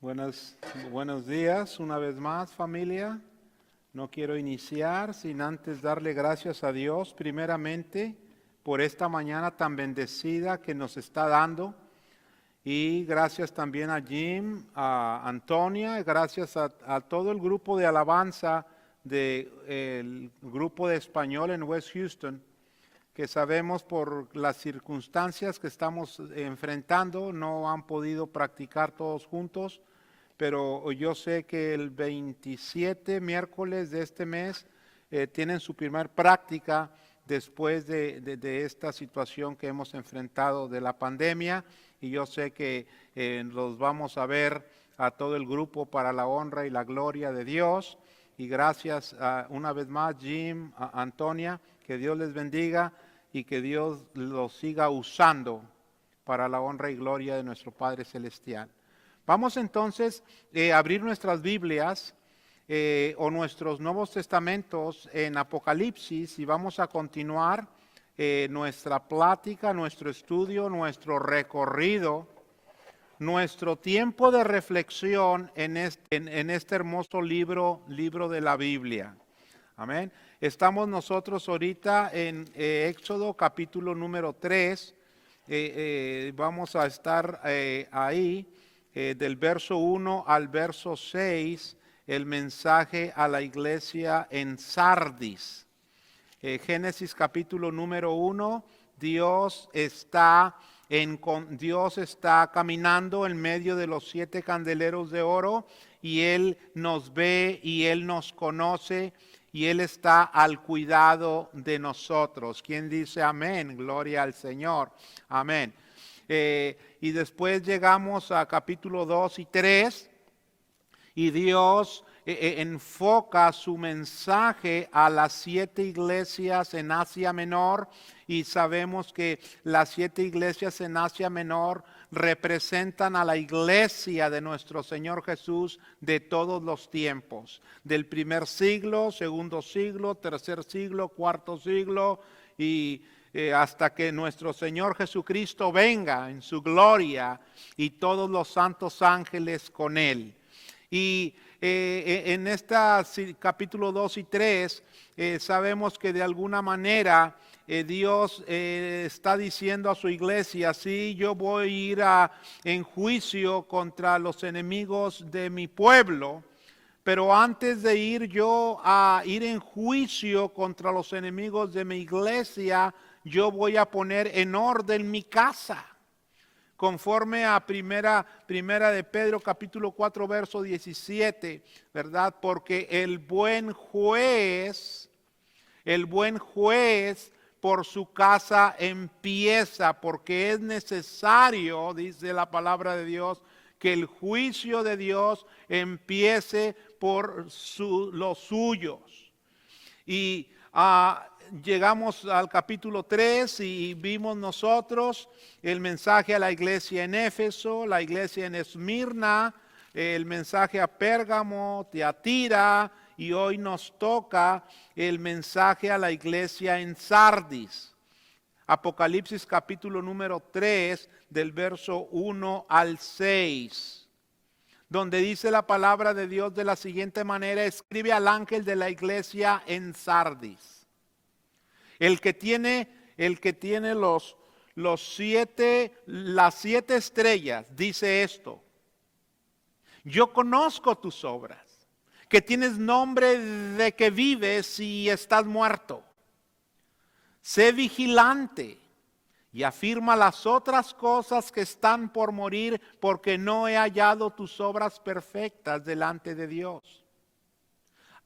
Buenos días una vez más, familia. No quiero iniciar sin antes darle gracias a Dios primeramente por esta mañana tan bendecida que nos está dando. Y gracias también a Jim, a Antonia, gracias a todo el grupo de alabanza del grupo de español en West Houston, que sabemos por las circunstancias que estamos enfrentando, no han podido practicar todos juntos, pero yo sé que el 27 miércoles de este mes tienen su primer práctica después de esta situación que hemos enfrentado de la pandemia, y yo sé que los vamos a ver a todo el grupo para la honra y la gloria de Dios. Y gracias una vez más, Jim, a Antonia, que Dios les bendiga y que Dios los siga usando para la honra y gloria de nuestro Padre Celestial. Vamos entonces a abrir nuestras Biblias o nuestros Nuevos Testamentos en Apocalipsis y vamos a continuar nuestra plática, nuestro estudio, nuestro recorrido, nuestro tiempo de reflexión en este hermoso libro de la Biblia. Amén. Estamos nosotros ahorita en Éxodo capítulo número 3. Vamos a estar ahí. Del verso 1 al verso 6, el mensaje a la iglesia en Sardis. Génesis capítulo número 1, Dios está caminando en medio de los 7 candeleros de oro y Él nos ve y Él nos conoce y Él está al cuidado de nosotros. ¿Quién dice amén? Gloria al Señor. Amén. Y después llegamos a capítulo 2 y 3 y Dios enfoca su mensaje a las 7 iglesias en Asia Menor y sabemos que las 7 iglesias en Asia Menor representan a la iglesia de nuestro Señor Jesús de todos los tiempos, del primer siglo, segundo siglo, tercer siglo, cuarto siglo y hasta que nuestro Señor Jesucristo venga en su gloria y todos los santos ángeles con Él. Y en este capítulo 2 y 3 sabemos que de alguna manera Dios está diciendo a su iglesia, sí, yo voy a ir en juicio contra los enemigos de mi pueblo. Pero antes de ir yo a ir en juicio contra los enemigos de mi iglesia, yo voy a poner en orden mi casa. Conforme a primera de Pedro capítulo 4 verso 17, ¿verdad? Porque el buen juez por su casa empieza, porque es necesario, dice la palabra de Dios, que el juicio de Dios empiece por los suyos. Y llegamos al capítulo 3 y vimos nosotros el mensaje a la iglesia en Éfeso, la iglesia en Esmirna, el mensaje a Pérgamo, Tiatira, y hoy nos toca el mensaje a la iglesia en Sardis. Apocalipsis capítulo número 3 del verso 1 al 6, donde dice la palabra de Dios de la siguiente manera: escribe al ángel de la iglesia en Sardis. El que tiene las 7 estrellas dice esto: yo conozco tus obras, que tienes nombre de que vives y estás muerto. Sé vigilante y afirma las otras cosas que están por morir, porque no he hallado tus obras perfectas delante de Dios.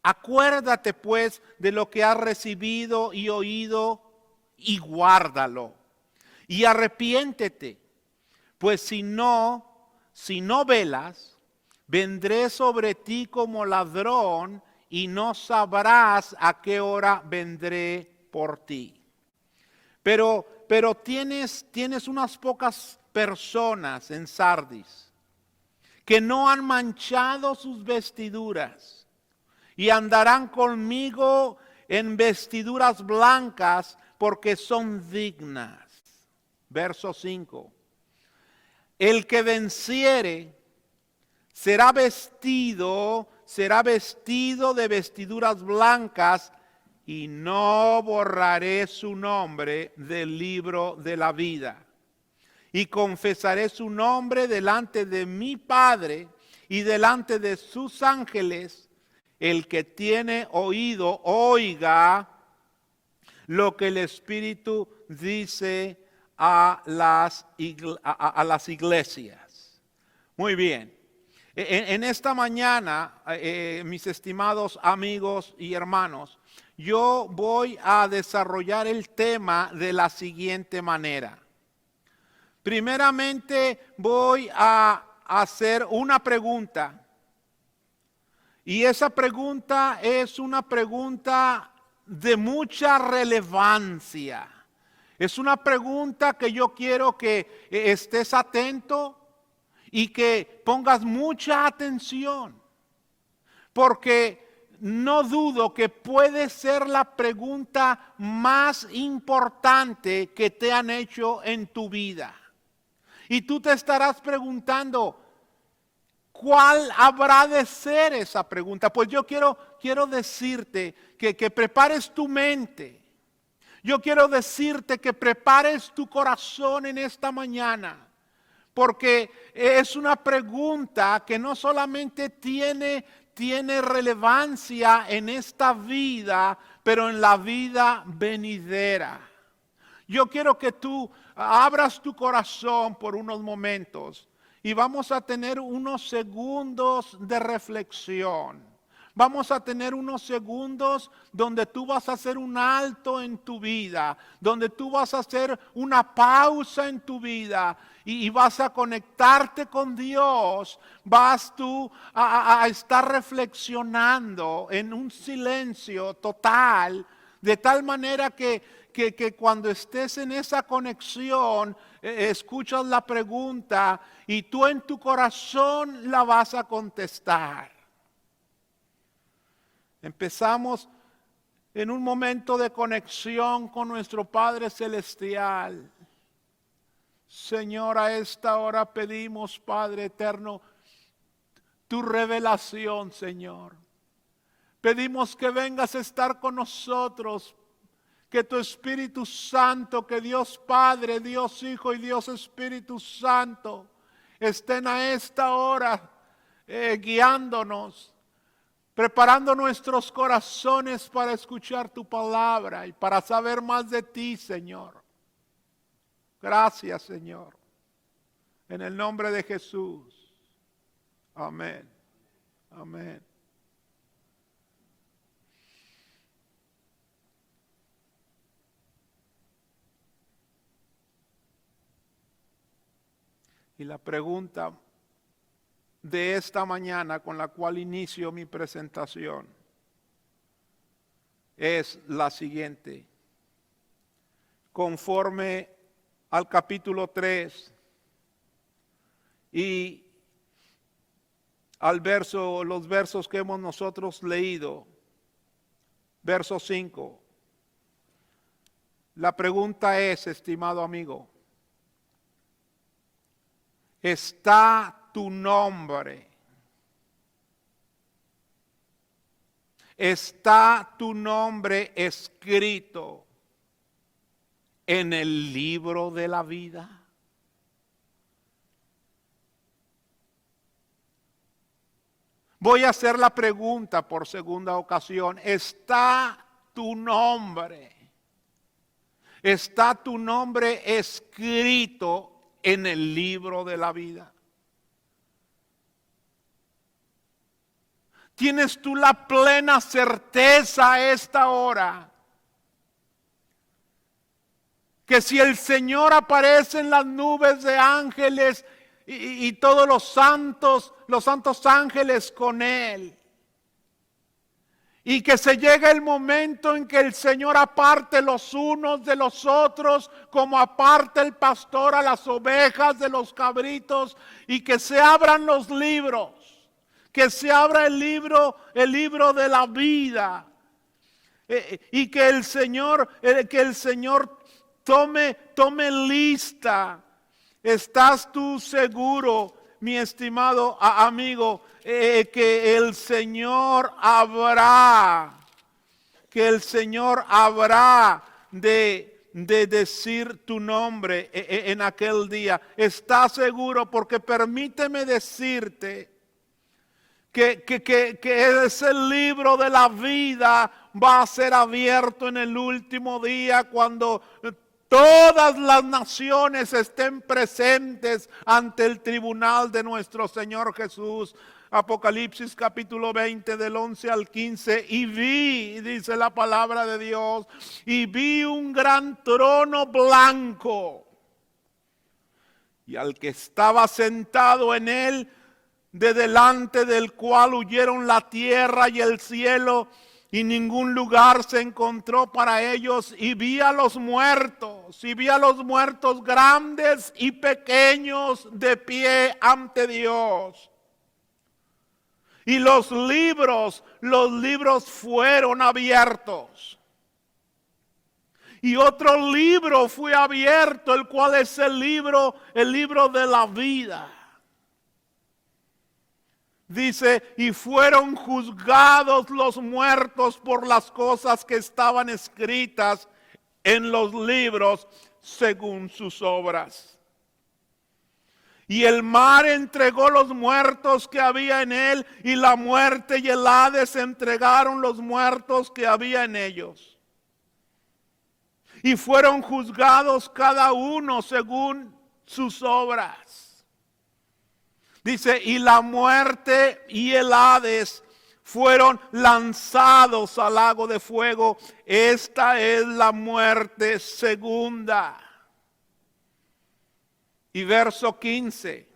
Acuérdate pues de lo que has recibido y oído y guárdalo. Y arrepiéntete, pues si no velas, vendré sobre ti como ladrón y no sabrás a qué hora vendré por ti. Pero tienes unas pocas personas en Sardis que no han manchado sus vestiduras y andarán conmigo en vestiduras blancas porque son dignas. Verso 5. El que venciere será vestido de vestiduras blancas, y no borraré su nombre del libro de la vida. Y confesaré su nombre delante de mi Padre y delante de sus ángeles. El que tiene oído, oiga lo que el Espíritu dice a las iglesias. Muy bien. En esta mañana, mis estimados amigos y hermanos, yo voy a desarrollar el tema de la siguiente manera. Primeramente voy a hacer una pregunta. Y esa pregunta es una pregunta de mucha relevancia. Es una pregunta que yo quiero que estés atento y que pongas mucha atención. Porque no dudo que puede ser la pregunta más importante que te han hecho en tu vida. Y tú te estarás preguntando, ¿cuál habrá de ser esa pregunta? Pues yo quiero decirte que prepares tu mente. Yo quiero decirte que prepares tu corazón en esta mañana. Porque es una pregunta que no solamente tiene relevancia en esta vida, pero en la vida venidera. Yo quiero que tú abras tu corazón por unos momentos y vamos a tener unos segundos de reflexión. Vamos a tener unos segundos donde tú vas a hacer un alto en tu vida, donde tú vas a hacer una pausa en tu vida y vas a conectarte con Dios. Vas tú a estar reflexionando en un silencio total, de tal manera que cuando estés en esa conexión, escuchas la pregunta y tú en tu corazón la vas a contestar. Empezamos en un momento de conexión con nuestro Padre Celestial. Señor, a esta hora pedimos, Padre eterno, tu revelación, Señor. Pedimos que vengas a estar con nosotros, que tu Espíritu Santo, que Dios Padre, Dios Hijo y Dios Espíritu Santo estén a esta hora guiándonos, preparando nuestros corazones para escuchar tu palabra y para saber más de ti, Señor. Gracias, Señor. En el nombre de Jesús. Amén. Amén. Y la pregunta de esta mañana con la cual inicio mi presentación es la siguiente. Conforme al capítulo 3 y los versos que hemos nosotros leído, verso 5, la pregunta es, estimado amigo, ¿está tu nombre? ¿Está tu nombre escrito en el libro de la vida? Voy a hacer la pregunta por segunda ocasión. ¿Está tu nombre? ¿Está tu nombre escrito en el libro de la vida? ¿Tienes tú la plena certeza a esta hora que si el Señor aparece en las nubes de ángeles y todos los santos ángeles con Él, y que se llega el momento en que el Señor aparte los unos de los otros, como aparta el pastor a las ovejas de los cabritos, y que se abran los libros, que se abra el libro de la vida, y que el Señor tome lista. ¿Estás tú seguro mi estimado amigo, que el Señor habrá de decir tu nombre en aquel día. ¿Estás seguro? Porque permíteme decirte que ese libro de la vida va a ser abierto en el último día cuando todas las naciones estén presentes ante el tribunal de nuestro Señor Jesús. Apocalipsis capítulo 20 del 11 al 15. Y vi, dice la palabra de Dios, y vi un gran trono blanco. Y al que estaba sentado en él, de delante del cual huyeron la tierra y el cielo, y ningún lugar se encontró para ellos. Y vi a los muertos grandes y pequeños de pie ante Dios. Y los libros fueron abiertos. Y otro libro fue abierto, el cual es el libro de la vida. Dice, y fueron juzgados los muertos por las cosas que estaban escritas en los libros según sus obras. Y el mar entregó los muertos que había en él, y la muerte y el Hades entregaron los muertos que había en ellos. Y fueron juzgados cada uno según sus obras. Dice, y la muerte y el Hades fueron lanzados al lago de fuego. Esta es la muerte segunda. Y verso 15.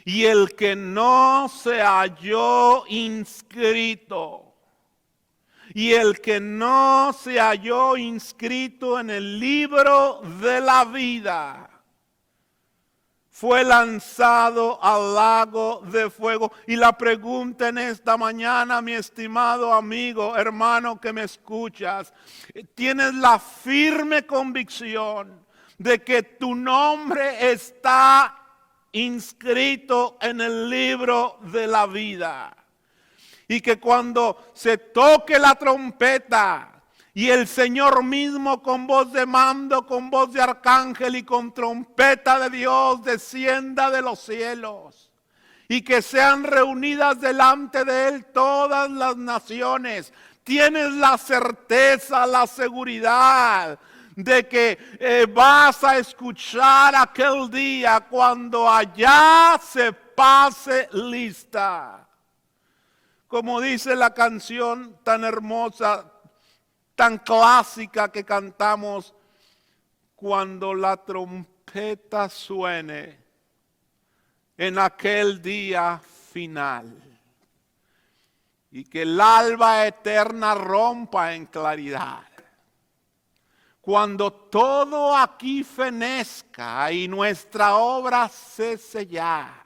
Y el que no se halló inscrito. Y el que no se halló inscrito en el libro de la vida fue lanzado al lago de fuego. Y la pregunta en esta mañana, mi estimado amigo, hermano que me escuchas, ¿tienes la firme convicción de que tu nombre está inscrito en el libro de la vida? Y que cuando se toque la trompeta y el Señor mismo con voz de mando, con voz de arcángel y con trompeta de Dios descienda de los cielos, y que sean reunidas delante de Él todas las naciones, tienes la certeza, la seguridad de que vas a escuchar aquel día cuando allá se pase lista. Como dice la canción tan hermosa, tan clásica que cantamos, cuando la trompeta suene en aquel día final, y que el alba eterna rompa en claridad, cuando todo aquí fenezca y nuestra obra cese ya,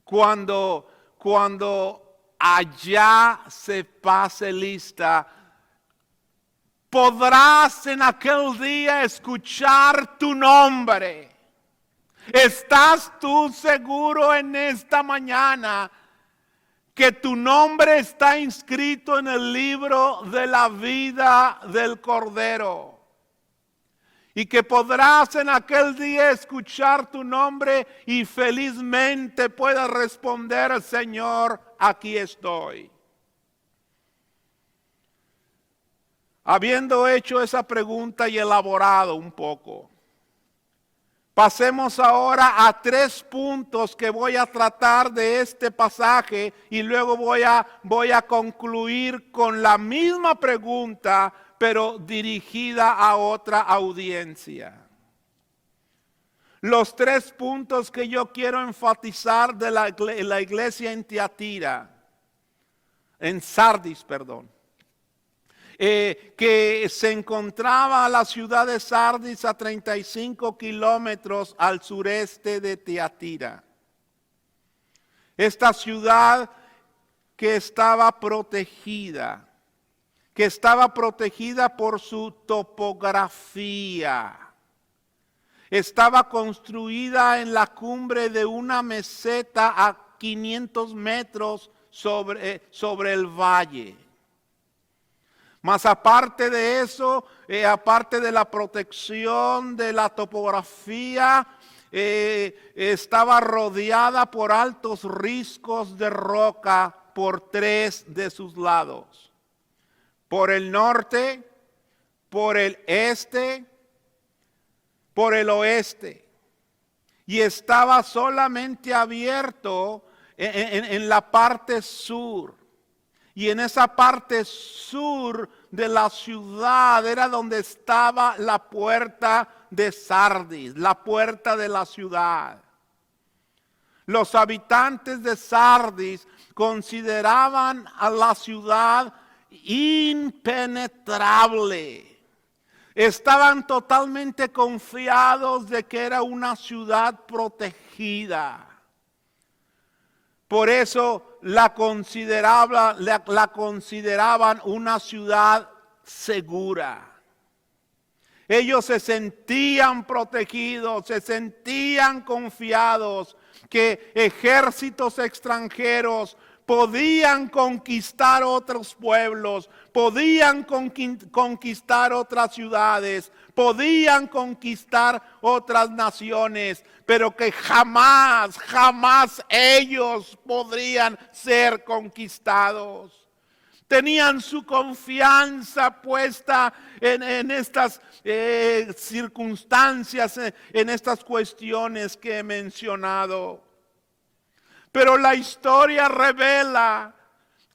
cuando allá se pase lista, podrás en aquel día escuchar tu nombre. ¿Estás tú seguro en esta mañana que tu nombre está inscrito en el libro de la vida del Cordero? Y que podrás en aquel día escuchar tu nombre y felizmente puedas responder, Señor, aquí estoy. Habiendo hecho esa pregunta y elaborado un poco, pasemos ahora a 3 puntos que voy a tratar de este pasaje y luego voy a concluir con la misma pregunta, pero dirigida a otra audiencia. Los 3 puntos que yo quiero enfatizar de la iglesia en Sardis, que se encontraba la ciudad de Sardis a 35 kilómetros al sureste de Tiatira. Esta ciudad que estaba protegida por su topografía. Estaba construida en la cumbre de una meseta a 500 metros sobre el valle. Mas aparte de eso, aparte de la protección de la topografía, estaba rodeada por altos riscos de roca por 3 de sus lados. Por el norte, por el este, por el oeste. Y estaba solamente abierto en la parte sur. Y en esa parte sur de la ciudad era donde estaba la puerta de Sardis, la puerta de la ciudad. Los habitantes de Sardis consideraban a la ciudad impenetrable. Estaban totalmente confiados de que era una ciudad protegida. Por eso la consideraban una ciudad segura. Ellos se sentían protegidos, se sentían confiados que ejércitos extranjeros podían conquistar otros pueblos, podían conquistar otras ciudades, podían conquistar otras naciones, pero que jamás ellos podrían ser conquistados. Tenían su confianza puesta en estas circunstancias, en estas cuestiones que he mencionado. Pero la historia revela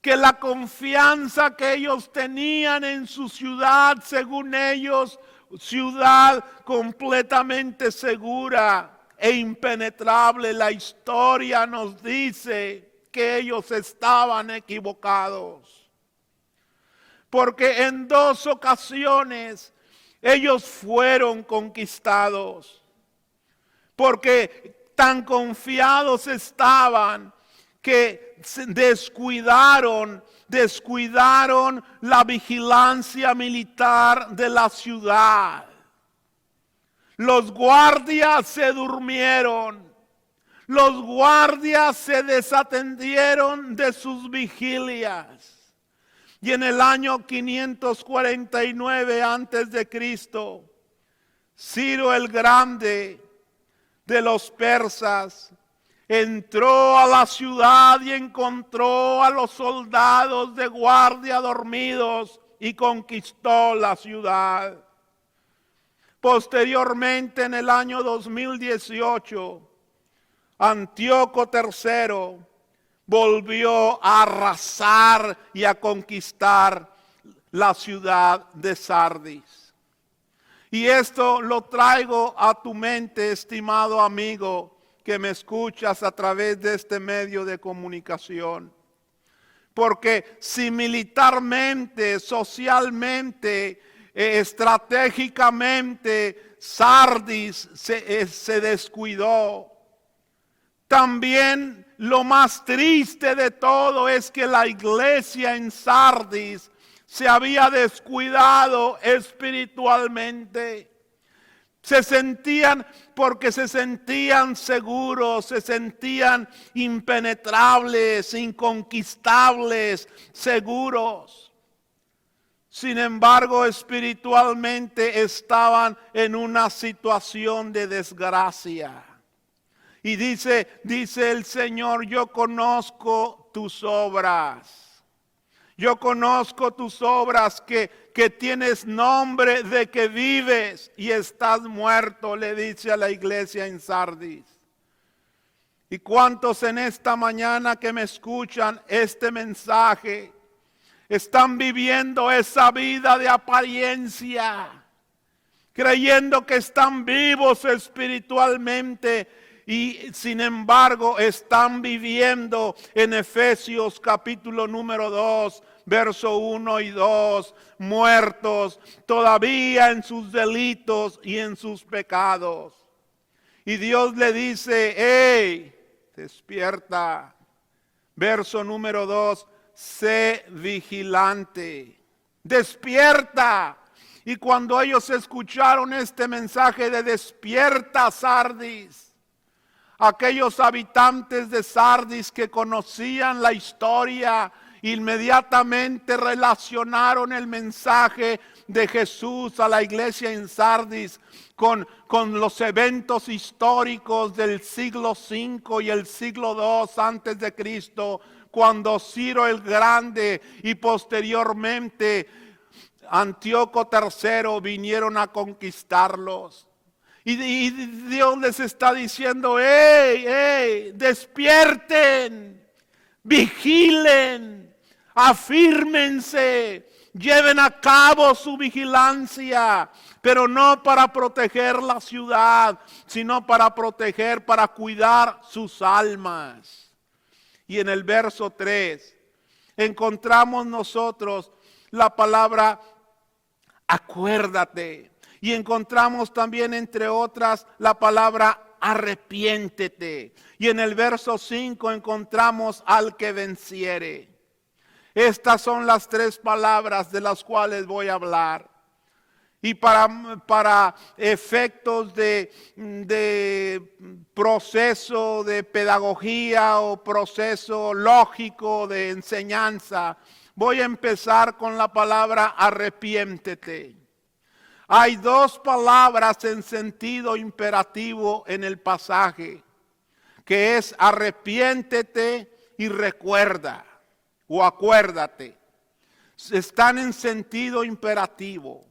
que la confianza que ellos tenían en su ciudad, según ellos, ciudad completamente segura e impenetrable, la historia nos dice que ellos estaban equivocados. Porque en 2 ocasiones ellos fueron conquistados. Porque tan confiados estaban que descuidaron la vigilancia militar de la ciudad. Los guardias se durmieron. Los guardias se desatendieron de sus vigilias. Y en el año 549 antes de Cristo, Ciro el Grande de los persas entró a la ciudad y encontró a los soldados de guardia dormidos y conquistó la ciudad. Posteriormente, en el año 2018, Antíoco III volvió a arrasar y a conquistar la ciudad de Sardis. Y esto lo traigo a tu mente, estimado amigo, que me escuchas a través de este medio de comunicación. Porque si militarmente, socialmente, estratégicamente, Sardis se descuidó, también lo más triste de todo es que la iglesia en Sardis se había descuidado espiritualmente. Porque se sentían seguros, se sentían impenetrables, inconquistables, seguros. Sin embargo, espiritualmente estaban en una situación de desgracia. Y dice el Señor, yo conozco tus obras. Yo conozco tus obras que tienes nombre de que vives y estás muerto, le dice a la iglesia en Sardis. ¿Y cuántos en esta mañana que me escuchan este mensaje están viviendo esa vida de apariencia, creyendo que están vivos espiritualmente? Y sin embargo están viviendo en Efesios capítulo número 2, verso 1 y 2, muertos todavía en sus delitos y en sus pecados. Y Dios le dice, hey, despierta. Verso número 2, sé vigilante. Despierta Y cuando ellos escucharon este mensaje de despierta, Sardis, aquellos habitantes de Sardis que conocían la historia, inmediatamente relacionaron el mensaje de Jesús a la iglesia en Sardis con los eventos históricos del siglo V y el siglo II antes de Cristo, cuando Ciro el Grande y posteriormente Antíoco III vinieron a conquistarlos. Y Dios les está diciendo, ¡hey, despierten! Vigilen, afírmense, lleven a cabo su vigilancia, pero no para proteger la ciudad, sino para cuidar sus almas. Y en el verso 3 encontramos nosotros la palabra acuérdate. Y encontramos también, entre otras, la palabra arrepiéntete. Y en el verso 5 encontramos al que venciere. Estas son las 3 palabras de las cuales voy a hablar. Y para efectos de proceso de pedagogía o proceso lógico de enseñanza, voy a empezar con la palabra arrepiéntete. Hay 2 palabras en sentido imperativo en el pasaje, que es arrepiéntete y recuerda o acuérdate. Están en sentido imperativo.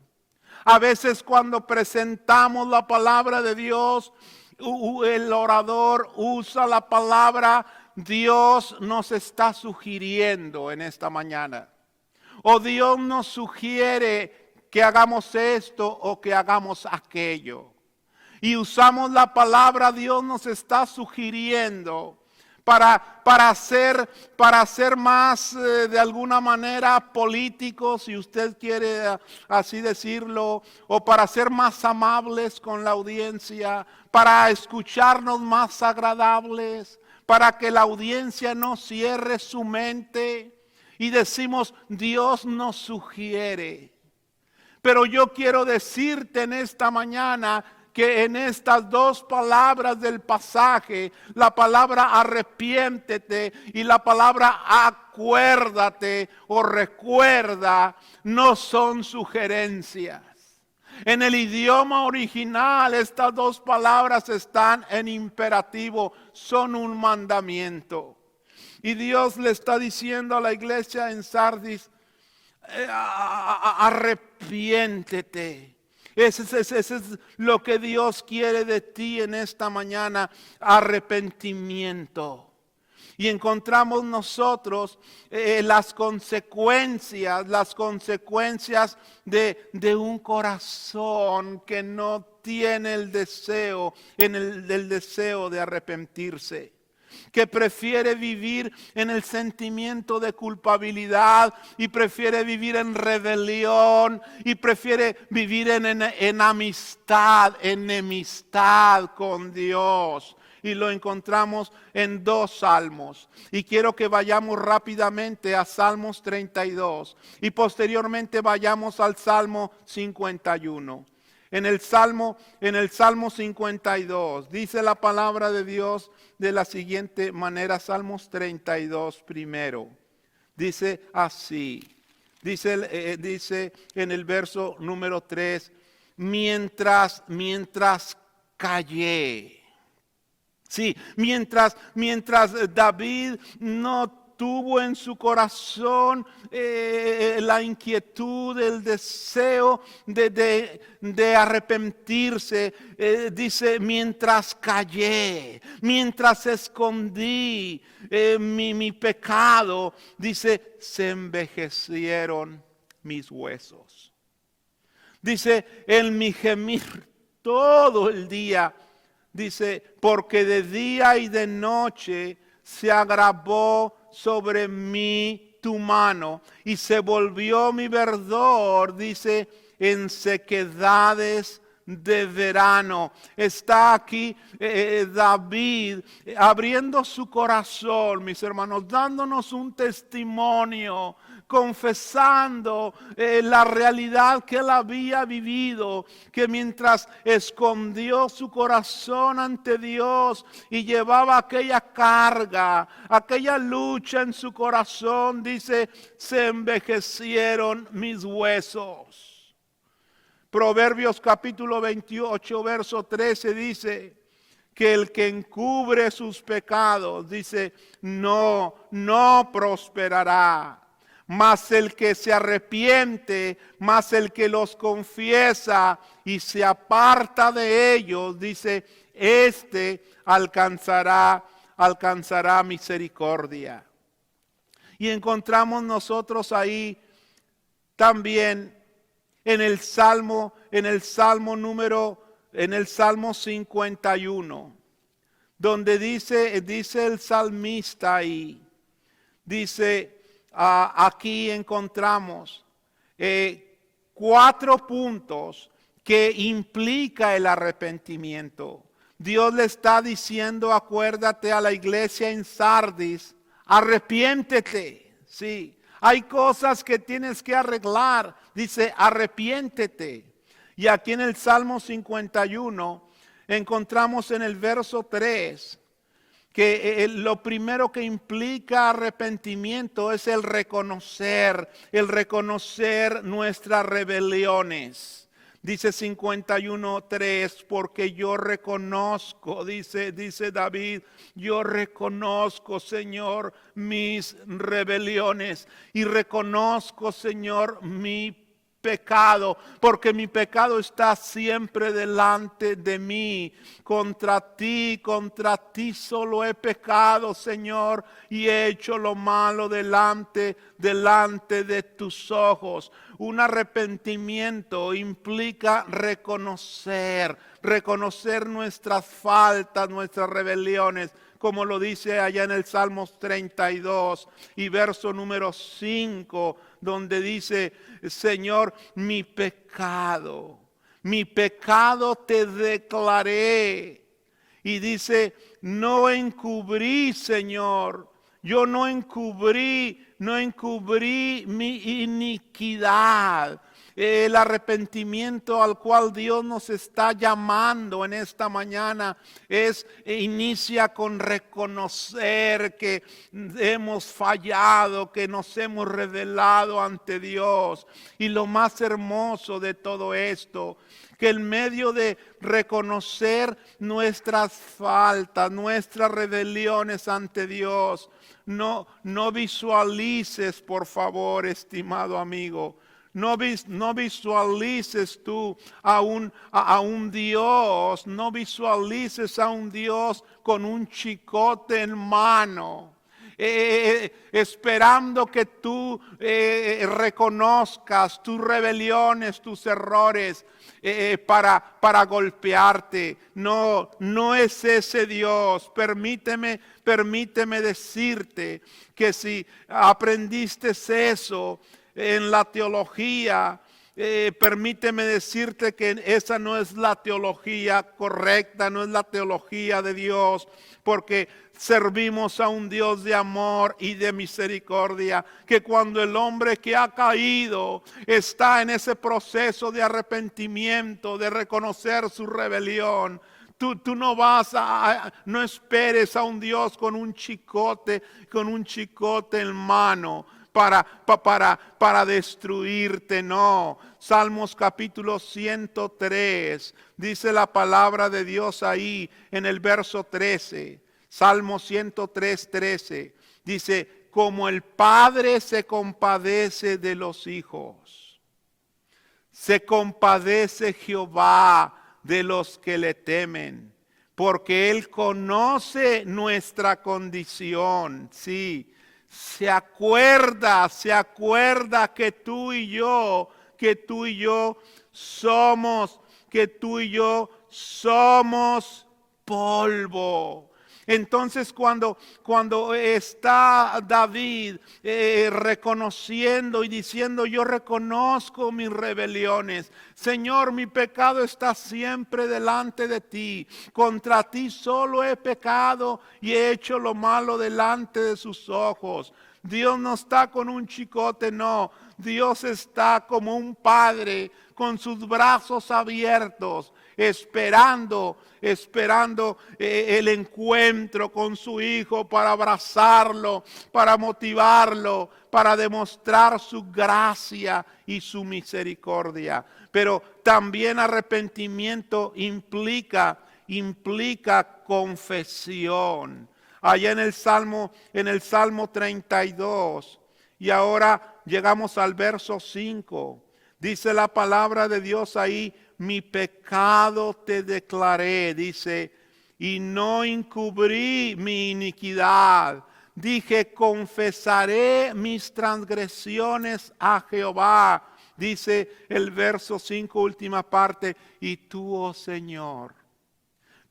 A veces cuando presentamos la palabra de Dios, el orador usa la palabra Dios nos está sugiriendo en esta mañana. O Dios nos sugiere que hagamos esto o que hagamos aquello. Y usamos la palabra Dios nos está sugiriendo para ser más de alguna manera políticos, si usted quiere así decirlo, o para ser más amables con la audiencia, para escucharnos más agradables, para que la audiencia no cierre su mente. Y decimos, Dios nos sugiere. Pero yo quiero decirte en esta mañana que en estas 2 palabras del pasaje, la palabra arrepiéntete y la palabra acuérdate o recuerda, no son sugerencias. En el idioma original estas 2 palabras están en imperativo, son un mandamiento. Y Dios le está diciendo a la iglesia en Sardis, arrepiéntete. Ese es lo que Dios quiere de ti en esta mañana, arrepentimiento. Y encontramos nosotros las consecuencias de un corazón que no tiene el deseo, el deseo de arrepentirse. Que prefiere vivir en el sentimiento de culpabilidad y prefiere vivir en rebelión y prefiere vivir en enemistad con Dios. Y lo encontramos en 2 salmos. Y quiero que vayamos rápidamente a Salmos 32 y posteriormente vayamos al Salmo 51. En el Salmo 52 dice la palabra de Dios de la siguiente manera. Salmos 32 primero. Dice así. Dice en el verso número 3. Mientras callé. Sí, mientras David no tuvo en su corazón la inquietud, el deseo de arrepentirse, dice, mientras callé, mientras escondí mi pecado, dice, se envejecieron mis huesos. Dice, en mi gemir todo el día, dice, porque de día y de noche se agravó sobre mí tu mano y se volvió mi verdor, dice, en sequedades de verano. Está aquí David abriendo su corazón, mis hermanos, dándonos un testimonio confesando la realidad que él había vivido, que mientras escondió su corazón ante Dios y llevaba aquella carga, aquella lucha en su corazón, dice, se envejecieron mis huesos. Proverbios capítulo 28, verso 13 dice que el que encubre sus pecados, dice, no prosperará. Mas el que se arrepiente, mas el que los confiesa y se aparta de ellos, dice, este alcanzará misericordia. Y encontramos nosotros ahí también en el Salmo 51, donde dice el salmista ahí, dice, aquí encontramos 4 puntos que implica el arrepentimiento. Dios le está diciendo, acuérdate a la iglesia en Sardis, arrepiéntete, sí. Hay cosas que tienes que arreglar, dice, arrepiéntete. Y aquí en el Salmo 51 encontramos en el verso 3 que lo primero que implica arrepentimiento es el reconocer nuestras rebeliones. Dice 51:3, porque yo reconozco, dice David, yo reconozco, Señor, mis rebeliones y reconozco, Señor, mi pecado, porque mi pecado está siempre delante de mí. Contra ti solo he pecado, Señor, y he hecho lo malo delante de tus ojos. Un arrepentimiento implica reconocer nuestras faltas, nuestras rebeliones, como lo dice allá en el Salmos 32 y verso número 5, donde dice, Señor, mi pecado te declaré. Y dice, no encubrí, Señor, yo no encubrí mi iniquidad. El arrepentimiento al cual Dios nos está llamando en esta mañana inicia con reconocer que hemos fallado, que nos hemos rebelado ante Dios. Y lo más hermoso de todo esto, que en medio de reconocer nuestras faltas, nuestras rebeliones ante Dios, no visualices, por favor, estimado amigo, no visualices tú a un Dios, no visualices a un Dios con un chicote en mano, esperando que tú reconozcas tus rebeliones, tus errores, para golpearte. No es ese Dios. Permíteme decirte que si aprendiste eso en la teología, permíteme decirte que esa no es la teología correcta, no es la teología de Dios, porque servimos a un Dios de amor y de misericordia, que cuando el hombre que ha caído está en ese proceso de arrepentimiento, de reconocer su rebelión, Tú no no esperes a un Dios con un chicote en mano para destruirte, no. Salmos capítulo 103, dice la palabra de Dios ahí en el verso 13. Salmo 103:13, dice, como el Padre se compadece de los hijos, se compadece Jehová de los que le temen, porque Él conoce nuestra condición. Sí, se acuerda que tú y yo somos polvo. Entonces cuando está David reconociendo y diciendo, yo reconozco mis rebeliones, Señor, mi pecado está siempre delante de ti, contra ti solo he pecado y he hecho lo malo delante de sus ojos. Dios no está con un chicote, no. Dios está como un padre con sus brazos abiertos, esperando el encuentro con su hijo para abrazarlo, para motivarlo, para demostrar su gracia y su misericordia. Pero también arrepentimiento implica confesión. Allá en el Salmo 32, y ahora llegamos al verso 5. Dice la palabra de Dios ahí, mi pecado te declaré, dice, y no encubrí mi iniquidad. Dije, confesaré mis transgresiones a Jehová. Dice el verso 5, última parte, y tú, oh Señor,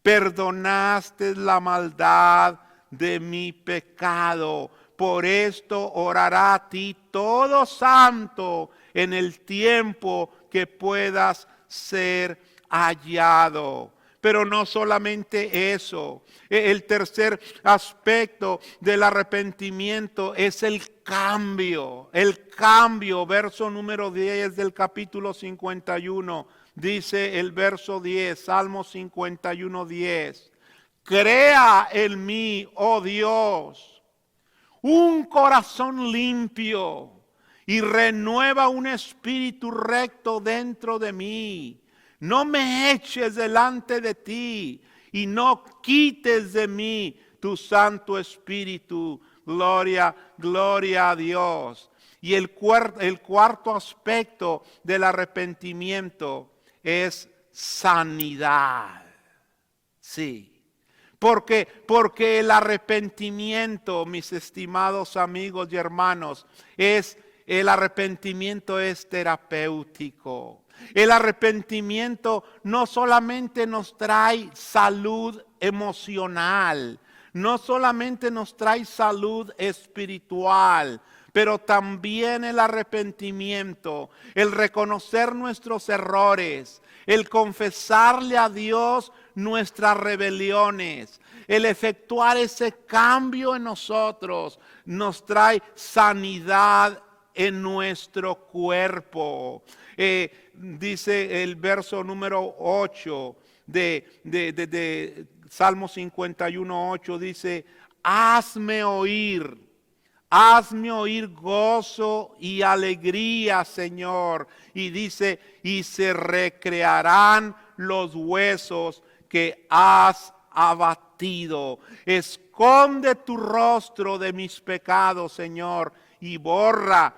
perdonaste la maldad de mi pecado. Por esto orará a ti todo santo en el tiempo que puedas ser hallado. Pero no solamente eso. El tercer aspecto del arrepentimiento es el cambio. El cambio, verso número 10 del capítulo 51. Dice el verso 10, Salmo 51, 10. Crea en mí, oh Dios, un corazón limpio y renueva un espíritu recto dentro de mí. No me eches delante de ti y no quites de mí tu Santo Espíritu. Gloria, gloria a Dios. Y el cuarto aspecto del arrepentimiento es sanidad. Sí. Porque el arrepentimiento, mis estimados amigos y hermanos, el arrepentimiento es terapéutico. El arrepentimiento no solamente nos trae salud emocional, no solamente nos trae salud espiritual, pero también el arrepentimiento, el reconocer nuestros errores, el confesarle a Dios nuestras rebeliones, el efectuar ese cambio en nosotros, nos trae sanidad en nuestro cuerpo. Dice el verso número 8 de Salmo 51, 8, dice, hazme oír gozo y alegría, Señor. Y dice, y se recrearán los huesos que has abatido. Esconde tu rostro de mis pecados, Señor, y borra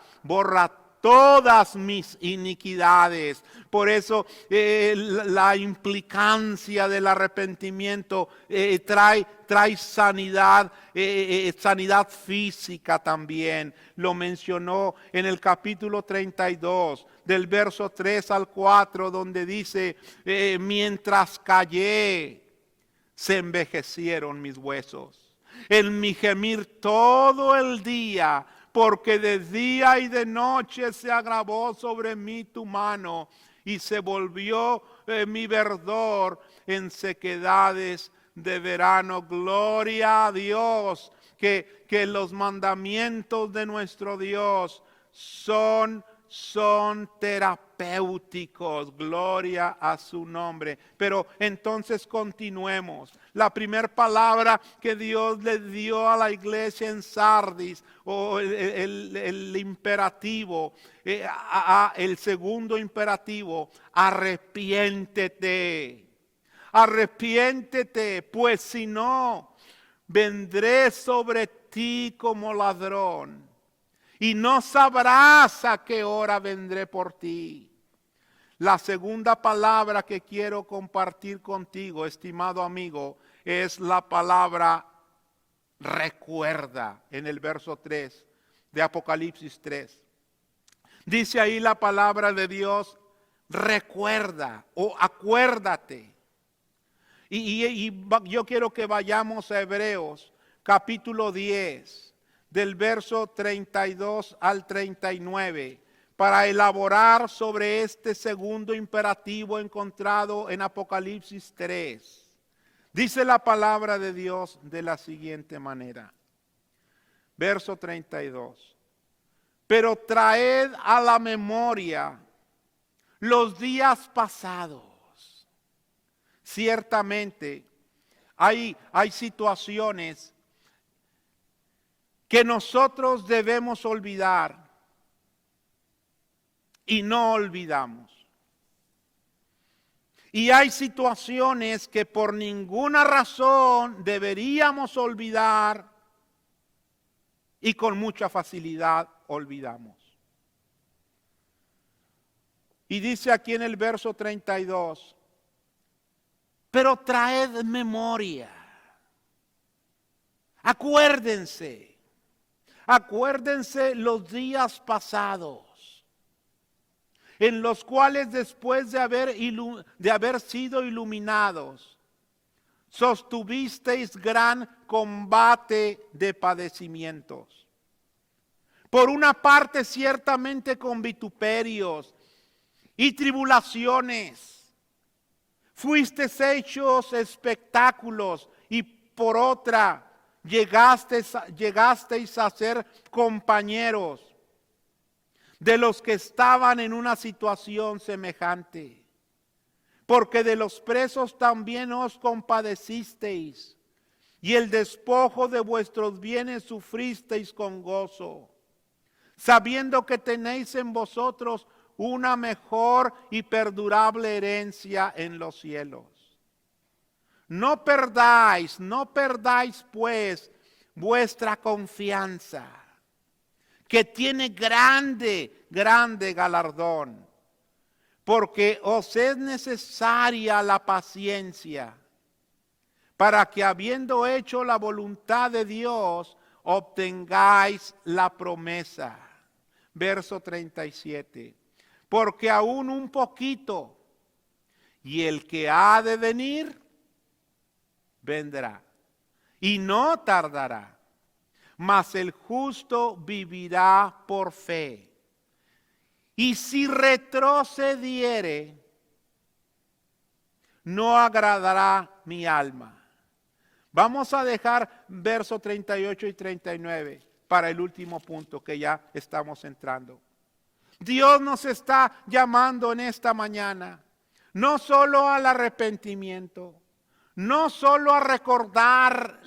todas mis iniquidades. Por eso la implicancia del arrepentimiento trae sanidad, sanidad física también. Lo mencionó en el capítulo 32, del verso 3 al 4, donde dice, mientras callé, se envejecieron mis huesos. En mi gemir todo el día, porque de día y de noche se agravó sobre mí tu mano y se volvió mi verdor en sequedades de verano. Gloria a Dios, que los mandamientos de nuestro Dios son terapéuticos. Gloria a su nombre. Pero entonces continuemos. La primera palabra que Dios le dio a la iglesia en Sardis, o el imperativo, el segundo imperativo, arrepiéntete. Arrepiéntete, pues si no, vendré sobre ti como ladrón. Y no sabrás a qué hora vendré por ti. La segunda palabra que quiero compartir contigo, estimado amigo, es la palabra recuerda, en el verso 3 de Apocalipsis 3. Dice ahí la palabra de Dios, recuerda o acuérdate. Yo quiero que vayamos a Hebreos, capítulo 10, del verso 32 al 39, para elaborar sobre este segundo imperativo encontrado en Apocalipsis 3. Dice la palabra de Dios de la siguiente manera. Verso 32. Pero traed a la memoria los días pasados. Ciertamente hay situaciones que nosotros debemos olvidar y no olvidamos. Y hay situaciones que por ninguna razón deberíamos olvidar y con mucha facilidad olvidamos. Y dice aquí en el verso 32, pero traed memoria. Acuérdense los días pasados, en los cuales después de haber sido iluminados, sostuvisteis gran combate de padecimientos. Por una parte, ciertamente con vituperios y tribulaciones, fuisteis hechos espectáculos, y por otra, llegasteis a ser compañeros de los que estaban en una situación semejante. Porque de los presos también os compadecisteis, y el despojo de vuestros bienes sufristeis con gozo, sabiendo que tenéis en vosotros una mejor y perdurable herencia en los cielos. No perdáis pues vuestra confianza, que tiene grande galardón, porque os es necesaria la paciencia, para que habiendo hecho la voluntad de Dios, obtengáis la promesa. Verso 37. Porque aún un poquito, y el que ha de venir, vendrá, y no tardará. Mas el justo vivirá por fe. Y si retrocediere, no agradará mi alma. Vamos a dejar versos 38 y 39 para el último punto que ya estamos entrando. Dios nos está llamando en esta mañana, no solo al arrepentimiento, no solo a recordar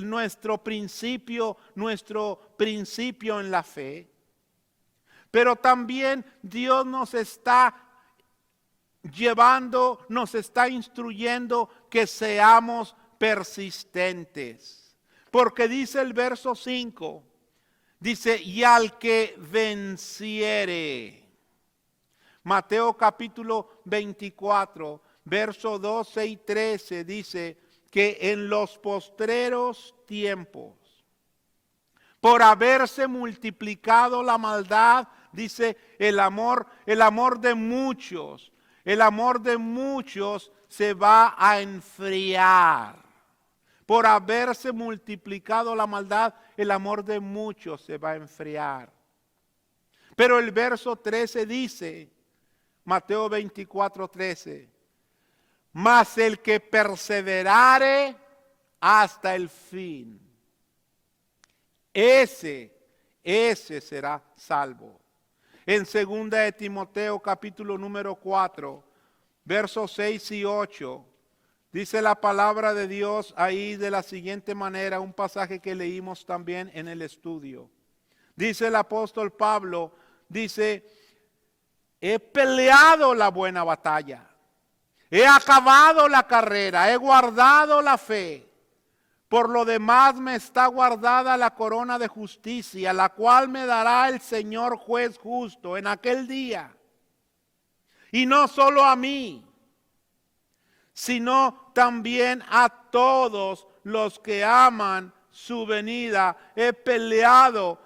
nuestro principio en la fe, pero también Dios nos está llevando, nos está instruyendo que seamos persistentes. Porque dice el verso 5, dice, y al que venciere. Mateo capítulo 24, verso 12 y 13 dice que en los postreros tiempos, por haberse multiplicado la maldad, dice el amor de muchos se va a enfriar. Por haberse multiplicado la maldad, el amor de muchos se va a enfriar. Pero el verso 13 dice, Mateo 24, 13, mas el que perseverare hasta el fin, ese será salvo. En 2 de Timoteo capítulo número 4, versos 6 y 8, dice la palabra de Dios ahí de la siguiente manera, un pasaje que leímos también en el estudio. Dice el apóstol Pablo, dice, he peleado la buena batalla, he acabado la carrera, he guardado la fe. Por lo demás me está guardada la corona de justicia, la cual me dará el Señor juez justo en aquel día. Y no solo a mí, sino también a todos los que aman su venida. He peleado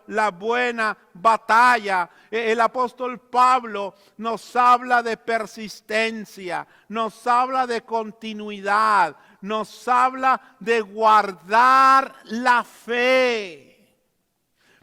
la buena batalla. El apóstol Pablo nos habla de persistencia, nos habla de continuidad, nos habla de guardar la fe.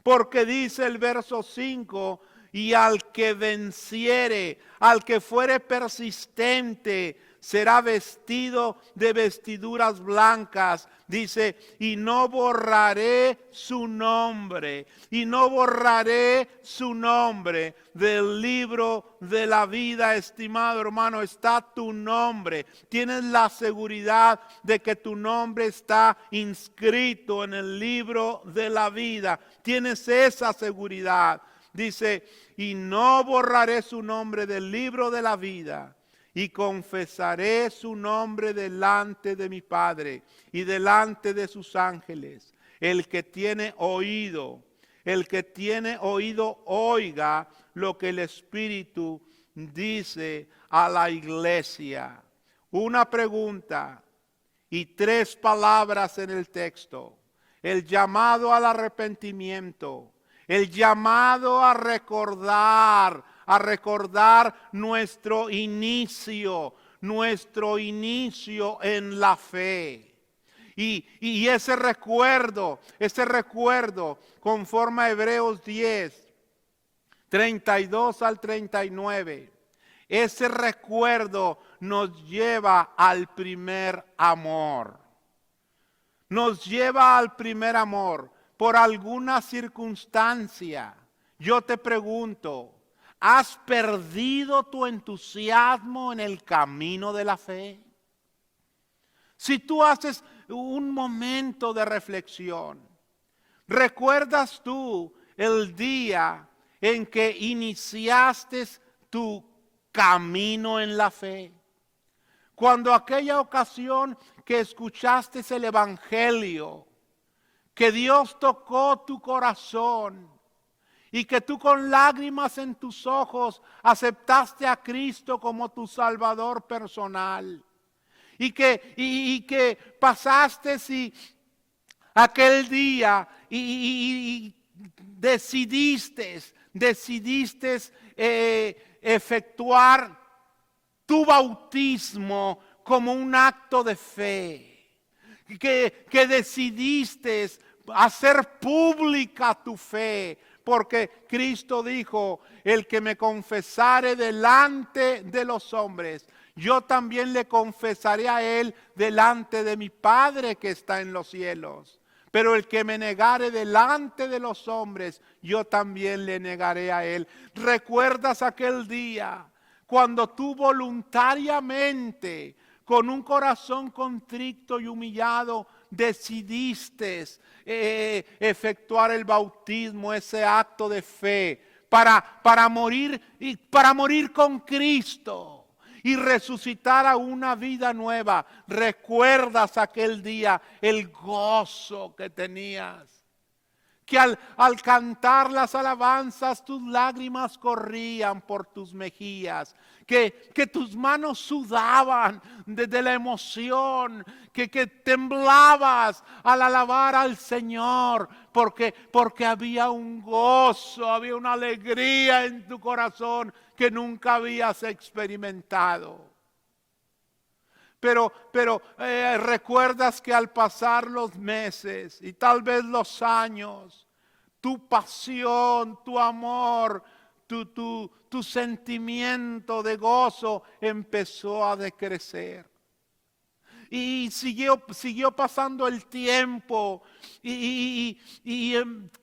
Porque dice el verso 5, y al que venciere, al que fuere persistente, será vestido de vestiduras blancas. Dice, y no borraré su nombre, y no borraré su nombre del libro de la vida. Estimado hermano, está tu nombre. Tienes la seguridad de que tu nombre está inscrito en el libro de la vida. Tienes esa seguridad. Dice, y no borraré su nombre del libro de la vida, y confesaré su nombre delante de mi Padre y delante de sus ángeles. El que tiene oído, oiga lo que el Espíritu dice a la iglesia. Una pregunta y 3 palabras en el texto. El llamado al arrepentimiento. El llamado a recordar nuestro inicio en la fe. Y ese recuerdo, conforme a Hebreos 10, 32 al 39, ese recuerdo nos lleva al primer amor. Nos lleva al primer amor. Por alguna circunstancia, yo te pregunto, ¿has perdido tu entusiasmo en el camino de la fe? Si tú haces un momento de reflexión, ¿recuerdas tú el día en que iniciaste tu camino en la fe? Cuando aquella ocasión que escuchaste el Evangelio, que Dios tocó tu corazón y que tú con lágrimas en tus ojos aceptaste a Cristo como tu Salvador personal. Y que pasaste aquel día y decidiste efectuar tu bautismo como un acto de fe. Que decidiste hacer pública tu fe, porque Cristo dijo, el que me confesare delante de los hombres, yo también le confesaré a él delante de mi Padre que está en los cielos. Pero el que me negare delante de los hombres, yo también le negaré a él. ¿Recuerdas aquel día cuando tú voluntariamente, con un corazón contrito y humillado, decidiste efectuar el bautismo, ese acto de fe, para morir con Cristo y resucitar a una vida nueva? ¿Recuerdas aquel día el gozo que tenías? Que al cantar las alabanzas tus lágrimas corrían por tus mejillas, que tus manos sudaban de la emoción, que temblabas al alabar al Señor, porque había un gozo, había una alegría en tu corazón que nunca habías experimentado. Pero recuerdas que al pasar los meses y tal vez los años, tu pasión, tu amor, tu sentimiento de gozo empezó a decrecer. Y siguió pasando el tiempo y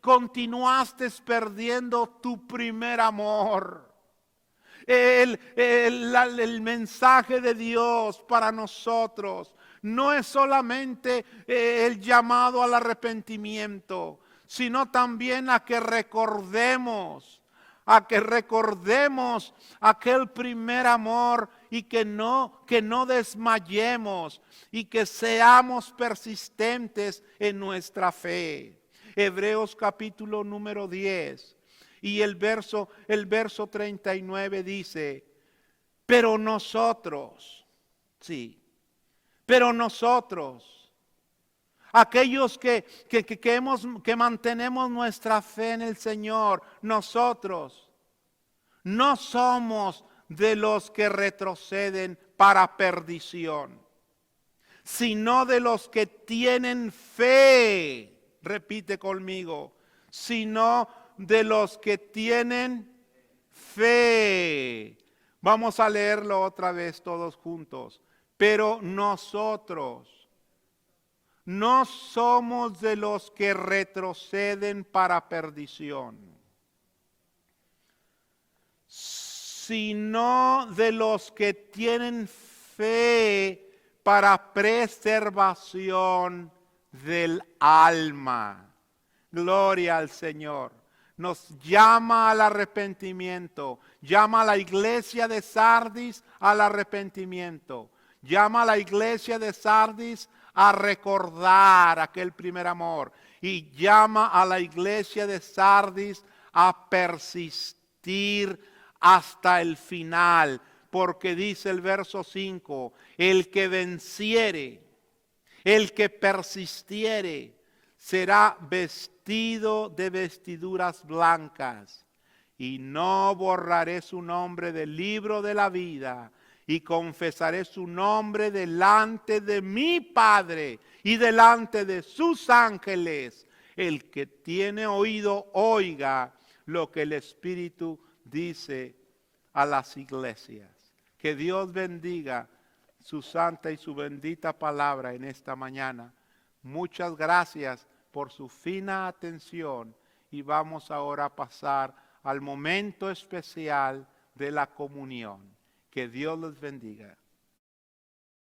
continuaste perdiendo tu primer amor. El mensaje de Dios para nosotros no es solamente el llamado al arrepentimiento, sino también a que recordemos aquel primer amor y que no desmayemos y que seamos persistentes en nuestra fe. Hebreos capítulo número 10. Y el verso 39 dice, pero nosotros, Aquellos que mantenemos nuestra fe en el Señor, nosotros no somos de los que retroceden para perdición, sino de los que tienen fe. Repite conmigo, sino de los que tienen fe. Vamos a leerlo otra vez todos juntos. Pero nosotros no somos de los que retroceden para perdición, sino de los que tienen fe para preservación del alma. Gloria al Señor. Nos llama al arrepentimiento, llama a la iglesia de Sardis al arrepentimiento, llama a la iglesia de Sardis a recordar aquel primer amor y llama a la iglesia de Sardis a persistir hasta el final, porque dice el verso 5, el que venciere, el que persistiere, será vestido de vestiduras blancas, y no borraré su nombre del libro de la vida, y confesaré su nombre delante de mi Padre y delante de sus ángeles. El que tiene oído, oiga lo que el Espíritu dice a las iglesias. Que Dios bendiga su santa y su bendita palabra en esta mañana. Muchas gracias por su fina atención y vamos ahora a pasar al momento especial de la comunión. Que Dios los bendiga.